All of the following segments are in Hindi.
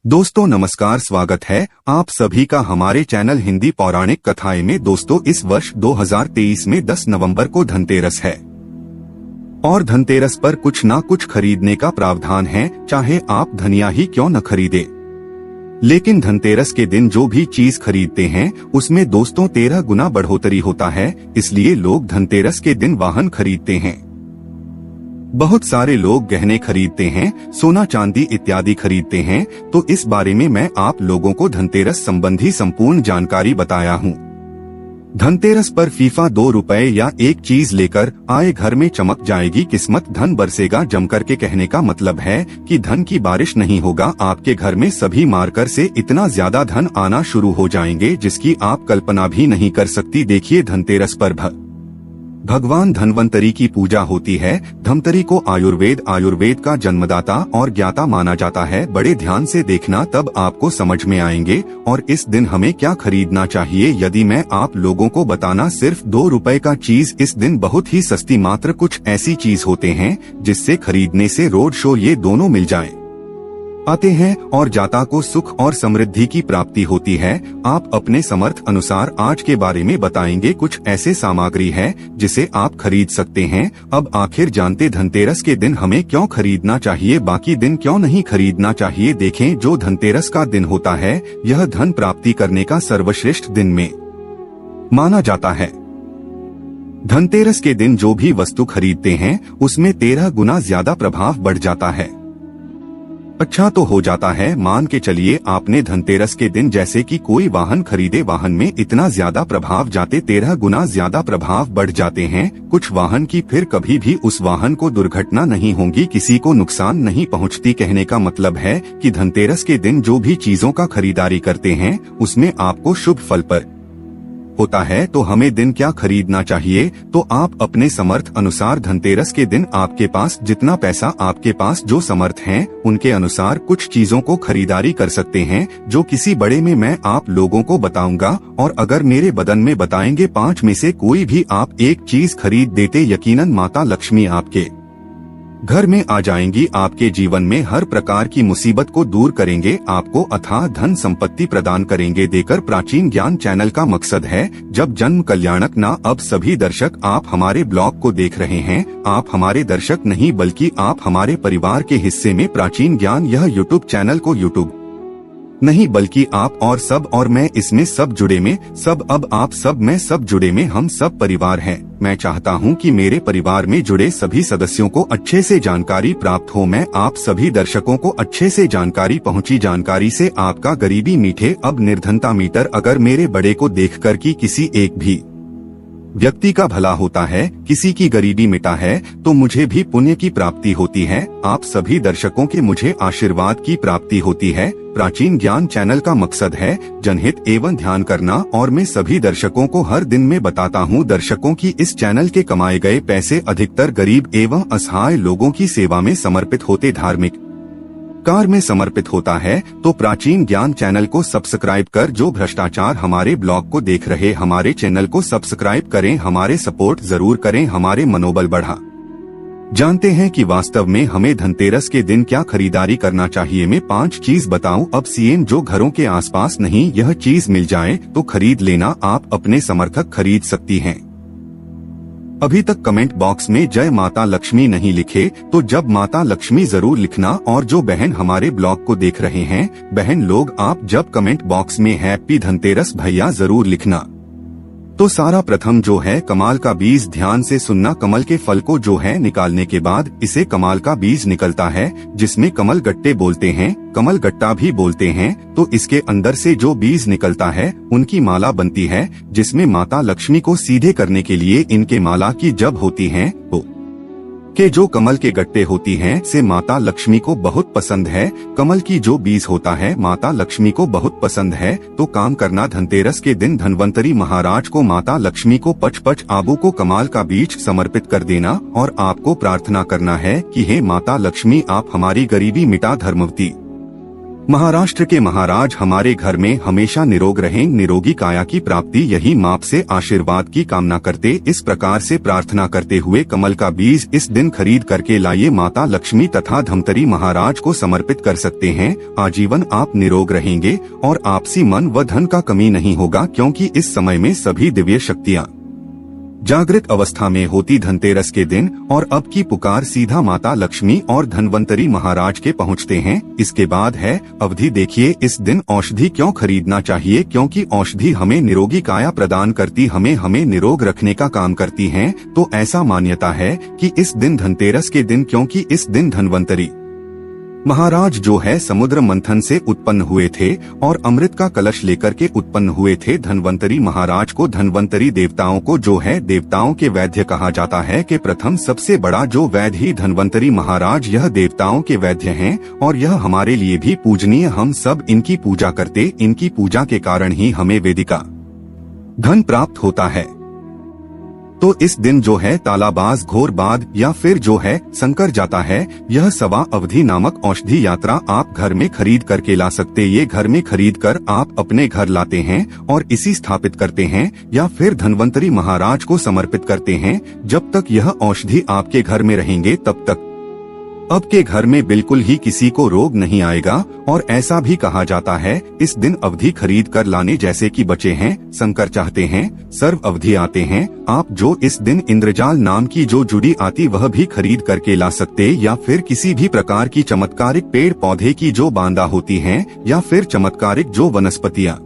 दोस्तों नमस्कार, स्वागत है आप सभी का हमारे चैनल हिंदी पौराणिक कथाएं में। दोस्तों इस वर्ष 2023 में 10 नवंबर को धनतेरस है और धनतेरस पर कुछ ना कुछ खरीदने का प्रावधान है, चाहे आप धनिया ही क्यों न खरीदे। लेकिन धनतेरस के दिन जो भी चीज खरीदते हैं उसमें दोस्तों 13 गुना बढ़ोतरी होता है, इसलिए लोग धनतेरस के दिन वाहन खरीदते हैं। बहुत सारे लोग गहने खरीदते हैं, सोना चांदी इत्यादि खरीदते हैं। तो इस बारे में मैं आप लोगों को धनतेरस संबंधी संपूर्ण जानकारी बताया हूँ। धनतेरस पर फीफा 2 रुपए या एक चीज लेकर आए, घर में चमक जाएगी किस्मत, धन बरसेगा जमकर के। कहने का मतलब है कि धन की बारिश नहीं होगा, आपके घर में सभी मार्कर से इतना ज्यादा धन आना शुरू हो जाएंगे जिसकी आप कल्पना भी नहीं कर सकती। देखिए धनतेरस पर भगवान धन्वंतरी की पूजा होती है। धन्वंतरी को आयुर्वेद का जन्मदाता और ज्ञाता माना जाता है। बड़े ध्यान से देखना, तब आपको समझ में आएंगे। और इस दिन हमें क्या खरीदना चाहिए, यदि मैं आप लोगों को बताना, सिर्फ 2 रुपए का चीज इस दिन बहुत ही सस्ती। मात्र कुछ ऐसी चीज होते हैं जिससे खरीदने से रोड शो ये दोनों मिल जाएं। आते हैं और जाता को सुख और समृद्धि की प्राप्ति होती है। आप अपने समर्थ अनुसार आज के बारे में बताएंगे। कुछ ऐसे सामग्री है जिसे आप खरीद सकते हैं। अब आखिर जानते धनतेरस के दिन हमें क्यों खरीदना चाहिए, बाकी दिन क्यों नहीं खरीदना चाहिए। देखें, जो धनतेरस का दिन होता है यह धन प्राप्ति करने का सर्वश्रेष्ठ दिन में माना जाता है। धनतेरस के दिन जो भी वस्तु खरीदते हैं उसमें 13 गुना ज्यादा प्रभाव बढ़ जाता है। अच्छा तो हो जाता है, मान के चलिए आपने धनतेरस के दिन जैसे कि कोई वाहन खरीदे, वाहन में इतना ज्यादा प्रभाव जाते 13 गुना ज्यादा प्रभाव बढ़ जाते हैं। कुछ वाहन की फिर कभी भी उस वाहन को दुर्घटना नहीं होगी, किसी को नुकसान नहीं पहुंचती। कहने का मतलब है कि धनतेरस के दिन जो भी चीजों का खरीदारी करते हैं उसमें आपको शुभ फल पर होता है। तो हमें दिन क्या खरीदना चाहिए, तो आप अपने समर्थ अनुसार धनतेरस के दिन आपके पास जितना पैसा, आपके पास जो समर्थ हैं उनके अनुसार कुछ चीजों को खरीदारी कर सकते हैं, जो किसी बड़े में मैं आप लोगों को बताऊंगा। और अगर मेरे बदन में बताएंगे 5 में से कोई भी आप एक चीज खरीद देते, यकीनन माता लक्ष्मी आपके घर में आ जाएंगी, आपके जीवन में हर प्रकार की मुसीबत को दूर करेंगे, आपको अथाह धन संपत्ति प्रदान करेंगे देकर। प्राचीन ज्ञान चैनल का मकसद है जब जन्म कल्याणक ना। अब सभी दर्शक आप हमारे ब्लॉग को देख रहे हैं, आप हमारे दर्शक नहीं बल्कि आप हमारे परिवार के हिस्से में। प्राचीन ज्ञान यह यूट्यूब चैनल को यूट्यूब नहीं बल्कि आप और सब और मैं इसमें सब जुड़े में सब। अब आप सब मैं सब जुड़े में हम सब परिवार हैं। मैं चाहता हूं कि मेरे परिवार में जुड़े सभी सदस्यों को अच्छे से जानकारी प्राप्त हो। मैं आप सभी दर्शकों को अच्छे से जानकारी पहुंची। जानकारी से आपका गरीबी मीठे। अब निर्धनता मीटर, अगर मेरे बड़े को देखकर कि किसी एक भी व्यक्ति का भला होता है, किसी की गरीबी मिटा है, तो मुझे भी पुण्य की प्राप्ति होती है। आप सभी दर्शकों के मुझे आशीर्वाद की प्राप्ति होती है। प्राचीन ज्ञान चैनल का मकसद है जनहित एवं ध्यान करना, और मैं सभी दर्शकों को हर दिन में बताता हूँ दर्शकों की इस चैनल के कमाए गए पैसे अधिकतर गरीब एवं असहाय लोगों की सेवा में समर्पित होते, धार्मिक कार्य में समर्पित होता है। तो प्राचीन ज्ञान चैनल को सब्सक्राइब कर, जो भ्रष्टाचार हमारे ब्लॉग को देख रहे हमारे चैनल को सब्सक्राइब करें, हमारे सपोर्ट जरूर करें, हमारे मनोबल बढ़ा। जानते हैं कि वास्तव में हमें धनतेरस के दिन क्या खरीदारी करना चाहिए। मैं 5 चीज बताऊं। अब सीएम जो घरों के आसपास नहीं यह चीज मिल जाए तो खरीद लेना, आप अपने समर्थक खरीद सकती हैं। अभी तक कमेंट बॉक्स में जय माता लक्ष्मी नहीं लिखे तो जब माता लक्ष्मी जरूर लिखना। और जो बहन हमारे ब्लॉग को देख रहे हैं, बहन लोग आप जब कमेंट बॉक्स में हैप्पी धनतेरस भैया जरूर लिखना। तो सारा प्रथम जो है कमाल का बीज, ध्यान से सुनना। कमल के फल को जो है निकालने के बाद इसे कमाल का बीज निकलता है, जिसमें कमल गट्टे बोलते हैं, कमल गट्टा भी बोलते हैं। तो इसके अंदर से जो बीज निकलता है उनकी माला बनती है, जिसमें माता लक्ष्मी को सीधे करने के लिए इनके माला की जब होती है तो के जो कमल के गट्टे होती हैं से माता लक्ष्मी को बहुत पसंद है। कमल की जो बीज होता है माता लक्ष्मी को बहुत पसंद है। तो काम करना, धनतेरस के दिन धन्वंतरी महाराज को माता लक्ष्मी को 5 आबू को कमाल का बीज समर्पित कर देना। और आपको प्रार्थना करना है कि हे माता लक्ष्मी, आप हमारी गरीबी मिटा, धर्मवती महाराष्ट्र के महाराज हमारे घर में हमेशा निरोग रहें, निरोगी काया की प्राप्ति, यही माप से आशीर्वाद की कामना करते इस प्रकार से प्रार्थना करते हुए कमल का बीज इस दिन खरीद करके लाइए, माता लक्ष्मी तथा धमतरी महाराज को समर्पित कर सकते हैं। आजीवन आप निरोग रहेंगे और आपसी मन व धन का कमी नहीं होगा, क्योंकि इस समय में सभी दिव्य शक्तियाँ जागृत अवस्था में होती धनतेरस के दिन। और अब की पुकार सीधा माता लक्ष्मी और धनवंतरी महाराज के पहुंचते हैं। इसके बाद है अवधि। देखिए इस दिन औषधि क्यों खरीदना चाहिए, क्योंकि औषधि हमें निरोगी काया प्रदान करती, हमें निरोग रखने का काम करती हैं। तो ऐसा मान्यता है कि इस दिन धनतेरस के दिन, क्योंकि इस दिन धनवंतरी महाराज जो है समुद्र मंथन से उत्पन्न हुए थे और अमृत का कलश लेकर के उत्पन्न हुए थे। धनवंतरी महाराज को, धनवंतरी देवताओं को जो है देवताओं के वैद्य कहा जाता है कि प्रथम सबसे बड़ा जो वैद्य ही धनवंतरी महाराज, यह देवताओं के वैद्य हैं और यह हमारे लिए भी पूजनीय। हम सब इनकी पूजा करते, इनकी पूजा के कारण ही हमें वेदिका धन प्राप्त होता है। तो इस दिन जो है तालाबाज, घोरबाद या फिर जो है संकर जाता है, यह सवा अवधि नामक औषधि यात्रा आप घर में खरीद करके ला सकते। ये घर में खरीद कर आप अपने घर लाते हैं और इसी स्थापित करते हैं या फिर धनवंतरी महाराज को समर्पित करते हैं। जब तक यह औषधि आपके घर में रहेंगे तब तक आपके घर में बिल्कुल ही किसी को रोग नहीं आएगा। और ऐसा भी कहा जाता है इस दिन अवधि खरीद कर लाने, जैसे कि बचे हैं, शंकर चाहते हैं, सर्व अवधि आते हैं। आप जो इस दिन इंद्रजाल नाम की जो जुड़ी आती वह भी खरीद करके ला सकते, या फिर किसी भी प्रकार की चमत्कारिक पेड़ पौधे की जो बांदा होती हैं या फिर चमत्कारिक जो वनस्पतियाँ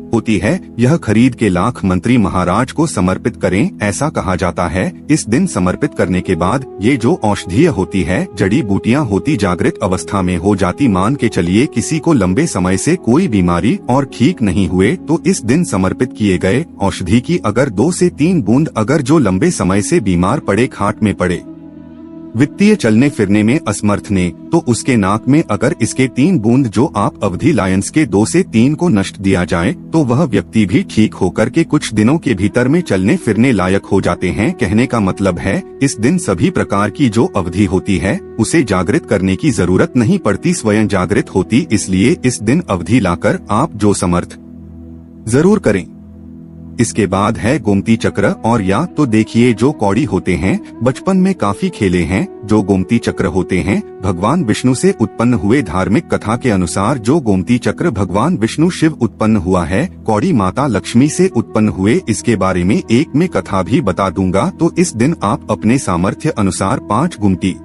होती है, यह खरीद के लाख मंत्री महाराज को समर्पित करें। ऐसा कहा जाता है इस दिन समर्पित करने के बाद ये जो औषधीय होती है, जड़ी बूटियां होती, जागृत अवस्था में हो जाती। मान के चलिए किसी को लंबे समय से कोई बीमारी और ठीक नहीं हुए, तो इस दिन समर्पित किए गए औषधि की अगर 2 से 3 बूंद अगर जो लंबे समय से बीमार पड़े, खाट में पड़े, वित्तीय चलने फिरने में असमर्थ ने, तो उसके नाक में अगर इसके 3 बूंद जो आप अवधि लायंस के 2 से 3 को नष्ट दिया जाए, तो वह व्यक्ति भी ठीक होकर के कुछ दिनों के भीतर में चलने फिरने लायक हो जाते हैं। कहने का मतलब है इस दिन सभी प्रकार की जो अवधि होती है उसे जागृत करने की जरूरत नहीं पड़ती, स्वयं जागृत होती। इसलिए इस दिन अवधि लाकर आप जो समर्थ जरूर करें। इसके बाद है गोमती चक्र। और या तो देखिए जो कौड़ी होते हैं, बचपन में काफी खेले हैं। जो गोमती चक्र होते हैं भगवान विष्णु से उत्पन्न हुए। धार्मिक कथा के अनुसार जो गोमती चक्र भगवान विष्णु शिव उत्पन्न हुआ है, कौड़ी माता लक्ष्मी से उत्पन्न हुए। इसके बारे में एक में कथा भी बता दूंगा। तो इस दिन आप अपने सामर्थ्य अनुसार 5 गुमटी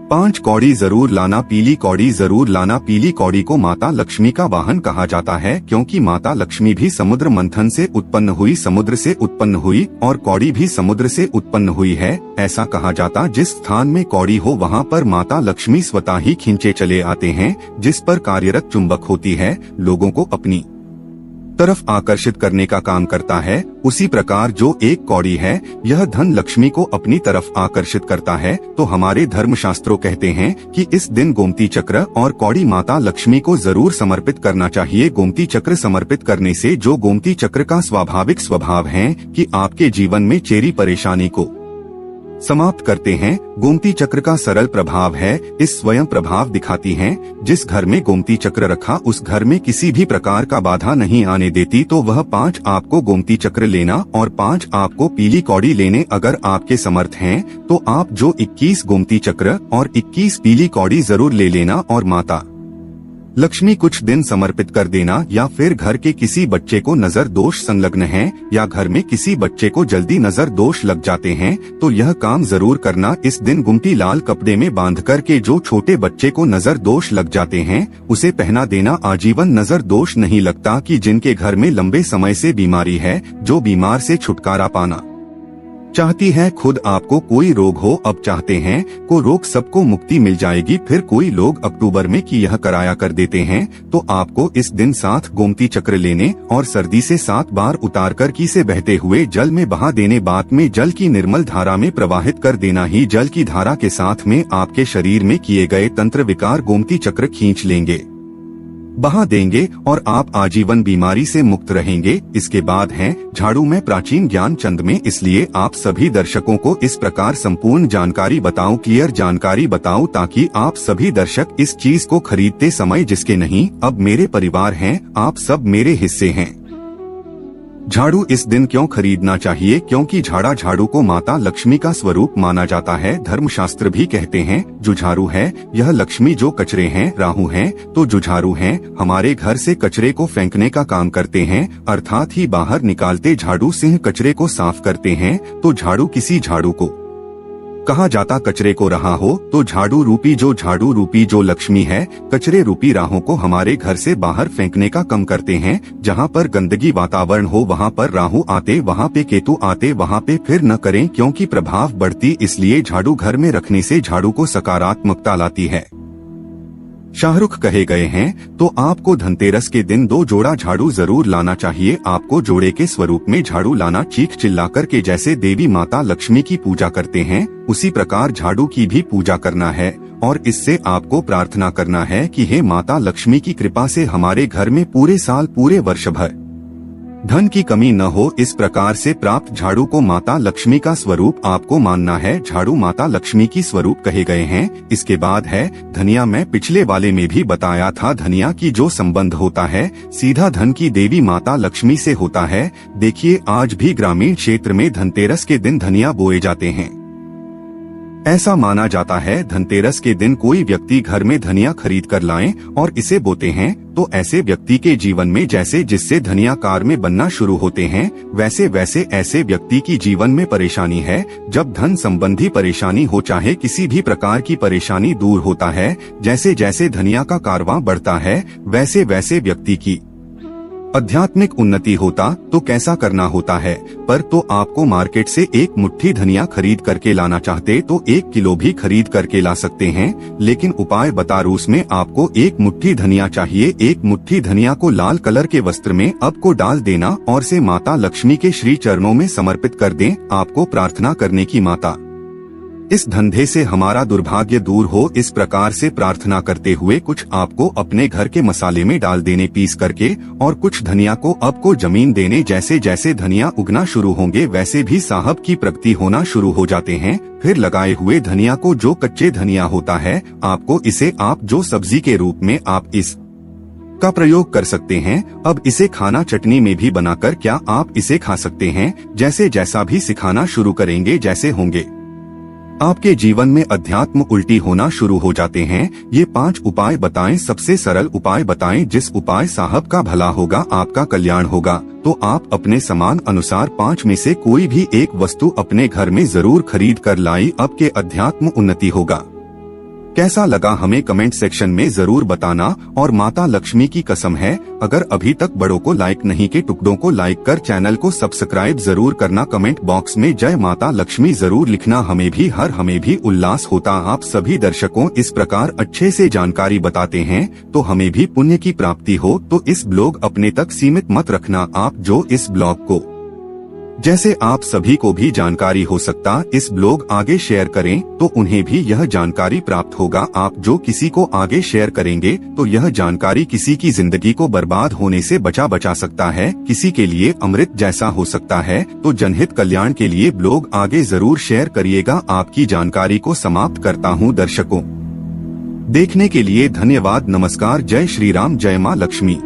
5 कौड़ी जरूर लाना, पीली कौड़ी जरूर लाना। पीली कौड़ी को माता लक्ष्मी का वाहन कहा जाता है, क्योंकि माता लक्ष्मी भी समुद्र मंथन से उत्पन्न हुई, समुद्र से उत्पन्न हुई, और कौड़ी भी समुद्र से उत्पन्न हुई है। ऐसा कहा जाता जिस स्थान में कौड़ी हो वहाँ पर माता लक्ष्मी स्वतः ही खींचे चले आते हैं। जिस पर कार्यरत चुंबक होती है, लोगों को अपनी तरफ आकर्षित करने का काम करता है। उसी प्रकार जो एक कौड़ी है, यह धन लक्ष्मी को अपनी तरफ आकर्षित करता है। तो हमारे धर्मशास्त्रों कहते हैं कि इस दिन गोमती चक्र और कौड़ी माता लक्ष्मी को जरूर समर्पित करना चाहिए। गोमती चक्र समर्पित करने से जो गोमती चक्र का स्वाभाविक स्वभाव है कि आपके जीवन में चेरी परेशानी को समाप्त करते हैं। गोमती चक्र का सरल प्रभाव है, इस स्वयं प्रभाव दिखाती हैं। जिस घर में गोमती चक्र रखा उस घर में किसी भी प्रकार का बाधा नहीं आने देती। तो वह 5 आपको गोमती चक्र लेना और 5 आपको पीली कौड़ी लेने अगर आपके समर्थ हैं, तो आप जो 21 गोमती चक्र और 21 पीली कौड़ी जरूर ले लेना और माता लक्ष्मी कुछ दिन समर्पित कर देना। या फिर घर के किसी बच्चे को नजर दोष संलग्न है या घर में किसी बच्चे को जल्दी नजर दोष लग जाते हैं, तो यह काम जरूर करना। इस दिन गुमटी लाल कपड़े में बांध कर के जो छोटे बच्चे को नजर दोष लग जाते हैं उसे पहना देना। आजीवन नजर दोष नहीं लगता। कि जिनके घर में लंबे समय से बीमारी है, जो बीमार से छुटकारा पाना चाहती है, खुद आपको कोई रोग हो, अब चाहते हैं को रोग सबको मुक्ति मिल जाएगी। फिर कोई लोग अक्टूबर में कि यह कराया कर देते हैं, तो आपको इस दिन 7 गोमती चक्र लेने और सर्दी से 7 बार उतार कर की से बहते हुए जल में बहा देने। बाद में जल की निर्मल धारा में प्रवाहित कर देना ही जल की धारा के साथ में आपके शरीर में किए गए तंत्र विकार गोमती चक्र खींच लेंगे। बहा देंगे और आप आजीवन बीमारी से मुक्त रहेंगे। इसके बाद है झाड़ू में प्राचीन ज्ञान चंद में, इसलिए आप सभी दर्शकों को इस प्रकार संपूर्ण जानकारी बताऊं, क्लियर जानकारी बताऊं, ताकि आप सभी दर्शक इस चीज को खरीदते समय जिसके नहीं अब मेरे परिवार हैं, आप सब मेरे हिस्से हैं। झाड़ू इस दिन क्यों खरीदना चाहिए? क्योंकि झाड़ू को माता लक्ष्मी का स्वरूप माना जाता है। धर्मशास्त्र भी कहते हैं जुझारू है यह लक्ष्मी, जो कचरे हैं राहु हैं तो जुझारू हैं, हमारे घर से कचरे को फेंकने का काम करते हैं, अर्थात ही बाहर निकालते झाड़ू सिंह कचरे को साफ करते हैं। तो झाड़ू किसी झाड़ू को कहा जाता कचरे को रहा हो, तो झाड़ू रूपी जो लक्ष्मी है कचरे रूपी राहों को हमारे घर से बाहर फेंकने का काम करते हैं। जहाँ पर गंदगी वातावरण हो वहाँ पर राहु आते, वहाँ पे केतु आते, वहाँ पे फिर न करें क्योंकि प्रभाव बढ़ती। इसलिए झाड़ू घर में रखने से झाड़ू को सकारात्मकता लाती है। शाहरुख कहे गए हैं तो आपको धनतेरस के दिन 2 जोड़ा झाड़ू जरूर लाना चाहिए। आपको जोड़े के स्वरूप में झाड़ू लाना, चीख चिल्लाकर के जैसे देवी माता लक्ष्मी की पूजा करते हैं उसी प्रकार झाड़ू की भी पूजा करना है और इससे आपको प्रार्थना करना है कि हे माता लक्ष्मी की कृपा से हमारे घर में पूरे साल पूरे वर्ष भर धन की कमी न हो। इस प्रकार से प्राप्त झाड़ू को माता लक्ष्मी का स्वरूप आपको मानना है। झाड़ू माता लक्ष्मी की स्वरूप कहे गए हैं। इसके बाद है धनिया। मैं पिछले वाले में भी बताया था धनिया की जो संबंध होता है सीधा धन की देवी माता लक्ष्मी से होता है। देखिए आज भी ग्रामीण क्षेत्र में धनतेरस के दिन धनिया बोए जाते हैं। ऐसा माना जाता है धनतेरस के दिन कोई व्यक्ति घर में धनिया खरीद कर लाएं और इसे बोते हैं तो ऐसे व्यक्ति के जीवन में जैसे जिससे धनिया कार में बनना शुरू होते हैं वैसे वैसे ऐसे व्यक्ति की जीवन में परेशानी है। जब धन संबंधी परेशानी हो चाहे किसी भी प्रकार की परेशानी दूर होता है। जैसे जैसे धनिया का कारवां बढ़ता है वैसे वैसे व्यक्ति की आध्यात्मिक उन्नति होता। तो कैसा करना होता है? पर तो आपको मार्केट से 1 मुट्ठी धनिया खरीद करके लाना चाहते तो 1 किलो भी खरीद करके ला सकते हैं, लेकिन उपाय बता रूस में आपको 1 मुट्ठी धनिया चाहिए। 1 मुट्ठी धनिया को लाल कलर के वस्त्र में अब को डाल देना और से माता लक्ष्मी के श्री चरणों में समर्पित कर दें। आपको प्रार्थना करने की माता इस धंधे से हमारा दुर्भाग्य दूर हो, इस प्रकार से प्रार्थना करते हुए कुछ आपको अपने घर के मसाले में डाल देने पीस करके और कुछ धनिया को अब को जमीन देने। जैसे जैसे धनिया उगना शुरू होंगे वैसे भी साहब की प्रगति होना शुरू हो जाते हैं। फिर लगाए हुए धनिया को जो कच्चे धनिया होता है आपको इसे आप जो सब्जी के रूप में आप इस का प्रयोग कर सकते हैं। अब इसे खाना चटनी में भी बनाकर क्या आप इसे खा सकते हैं। जैसे जैसा भी सिखाना शुरू करेंगे जैसे होंगे आपके जीवन में अध्यात्म उल्टी होना शुरू हो जाते हैं। ये 5 उपाय बताएं, सबसे सरल उपाय बताएं जिस उपाय साहब का भला होगा, आपका कल्याण होगा। तो आप अपने समान अनुसार 5 में से कोई भी एक वस्तु अपने घर में जरूर खरीद कर लाई, आपके अध्यात्म उन्नति होगा। कैसा लगा हमें कमेंट सेक्शन में जरूर बताना। और माता लक्ष्मी की कसम है अगर अभी तक बड़ों को लाइक नहीं के टुकड़ों को लाइक कर चैनल को सब्सक्राइब जरूर करना। कमेंट बॉक्स में जय माता लक्ष्मी जरूर लिखना, हमें भी उल्लास होता। आप सभी दर्शकों इस प्रकार अच्छे से जानकारी बताते हैं तो हमें भी पुण्य की प्राप्ति हो। तो इस ब्लॉग अपने तक सीमित मत रखना। आप जो इस ब्लॉग को जैसे आप सभी को भी जानकारी हो सकता इस ब्लॉग आगे शेयर करें तो उन्हें भी यह जानकारी प्राप्त होगा। आप जो किसी को आगे शेयर करेंगे तो यह जानकारी किसी की जिंदगी को बर्बाद होने से बचा सकता है, किसी के लिए अमृत जैसा हो सकता है। तो जनहित कल्याण के लिए ब्लॉग आगे जरूर शेयर करिएगा। आपकी जानकारी को समाप्त करता हूँ। दर्शकों देखने के लिए धन्यवाद। नमस्कार। जय श्री राम, जय माँ लक्ष्मी।